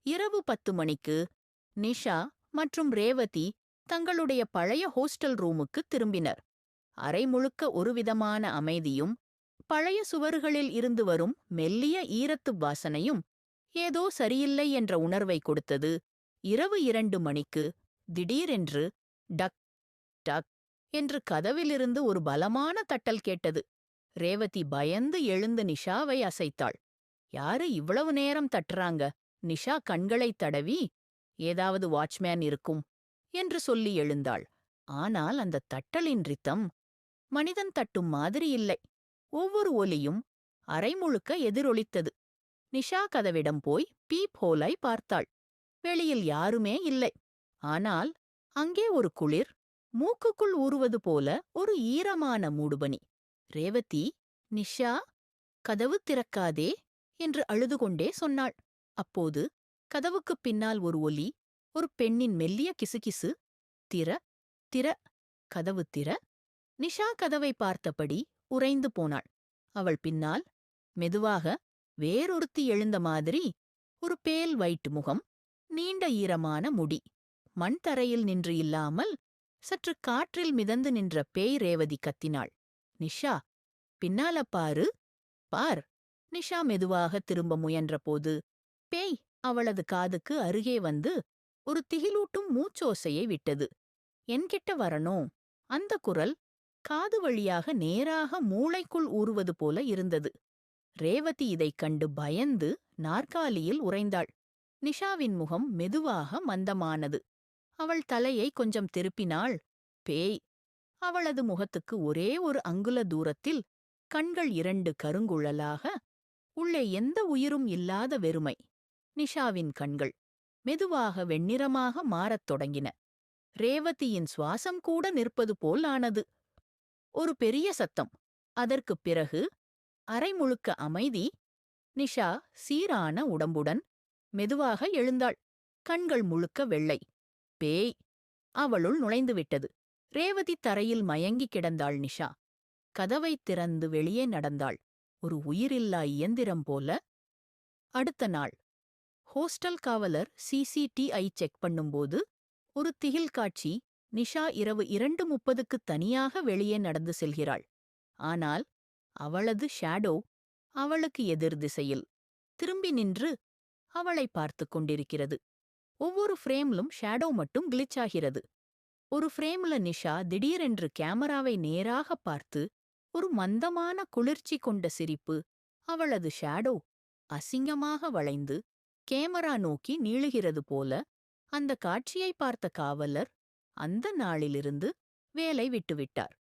இரவு 10 மணிக்கு நிஷா மற்றும் ரேவதி தங்களுடைய பழைய ஹோஸ்டல் ரூமுக்கு திரும்பினர். அறை முழுக்க ஒருவிதமான அமைதியும், பழைய சுவர்களில் இருந்து வரும் மெல்லிய ஈரத்து வாசனையும் ஏதோ சரியில்லை என்ற உணர்வை கொடுத்தது. இரவு 2 மணிக்கு திடீரென்று டக் டக் என்று கதவிலிருந்து ஒரு பலமான தட்டல் கேட்டது. ரேவதி பயந்து எழுந்து நிஷாவை அசைத்தாள். யாரு இவ்வளவு நேரம் தட்டுறாங்க? நிஷா கண்களைத் தடவி, ஏதாவது வாட்ச்மேன் இருக்கும் என்று சொல்லி எழுந்தாள். ஆனால் அந்த தட்டலின் ரித்தம் மனிதன் தட்டும் மாதிரி இல்லை. ஒவ்வொரு ஒலியும் அறை முழுக்க எதிரொலித்தது. நிஷா கதவிடம் போய் பீப் ஹோலை பார்த்தாள். வெளியில் யாருமே இல்லை. ஆனால் அங்கே ஒரு குளிர், மூக்குக்குள் ஊறுவது போல ஒரு ஈரமான மூடுபனி. ரேவதி, நிஷா, கதவு திறக்காதே என்று அழுதுகொண்டே சொன்னாள். அப்போது கதவுக்குப் பின்னால் ஒரு ஒலி, ஒரு பெண்ணின் மெல்லிய கிசுகிசு. திற, திற, கதவு திற. நிஷா கதவை பார்த்தபடி உறைந்து போனாள். அவள் பின்னால் மெதுவாக வேறொருத்தி எழுந்த மாதிரி ஒரு பேல் வைட் முகம், நீண்ட ஈரமான முடி. மண் தரையில் நின்று இல்லாமல் சற்று காற்றில் மிதந்து நின்ற பேய். ரேவதி கத்தினாள். நிஷா, பின்னால பாரு, பார். நிஷா மெதுவாக திரும்ப முயன்றபோது பேய் அவளது காதுக்கு அருகே வந்து ஒரு திகிலூட்டும் மூச்சோசையை விட்டது. என்கிட்ட வரணும். அந்த குரல் காது வழியாக நேராக மூளைக்குள் ஊறுவது போல இருந்தது. ரேவதி இதைக் கண்டு பயந்து நாற்காலியில் உறைந்தாள். நிஷாவின் முகம் மெதுவாக மந்தமானது. அவள் தலையை கொஞ்சம் திருப்பினாள். பேய். அவளது முகத்துக்கு ஒரே ஒரு அங்குல தூரத்தில் கண்கள் 2 கருங்குழலாக, உள்ளே எந்த உயிரும் இல்லாத வெறுமை. நிஷாவின் கண்கள் மெதுவாக வெண்ணிறமாக மாறத் தொடங்கின. ரேவதியின் சுவாசம் கூட நிற்பது போல் ஆனது. ஒரு பெரிய சத்தம். அதற்குப் பிறகு அறை முழுக்க அமைதி. நிஷா சீரான உடம்புடன் மெதுவாக எழுந்தாள். கண்கள் முழுக்க வெள்ளை. பேய் அவளுள் நுழைந்துவிட்டது. ரேவதி தரையில் மயங்கி கிடந்தாள். நிஷா கதவைத் திறந்து வெளியே நடந்தாள், ஒரு உயிரில்லா இயந்திரம் போல. அடுத்த நாள் ஹோஸ்டல் காவலர் சிசிடிஐ செக் பண்ணும்போது ஒரு திகில் காட்சி. நிஷா இரவு 2:30க்கு தனியாக வெளியே நடந்து செல்கிறாள். ஆனால் அவளது ஷேடோ அவளுக்கு எதிர் திசையில் திரும்பி நின்று அவளை பார்த்துக் கொண்டிருக்கிறது. ஒவ்வொரு ஃப்ரேம்லும் ஷேடோ மட்டும் கிளிச் ஆகிறது. ஒரு ஃப்ரேம்ல நிஷா திடீரென்று கேமராவை நேராக பார்த்து ஒரு மந்தமான குளிர்ச்சி கொண்ட சிரிப்பு. அவளது ஷேடோ அசிங்கமாக வளைந்து கேமரா நோக்கி நீளுகிறது போல. அந்த காட்சியை பார்த்த காவலர் அந்த நாளிலிருந்து வேலை விட்டுவிட்டார்.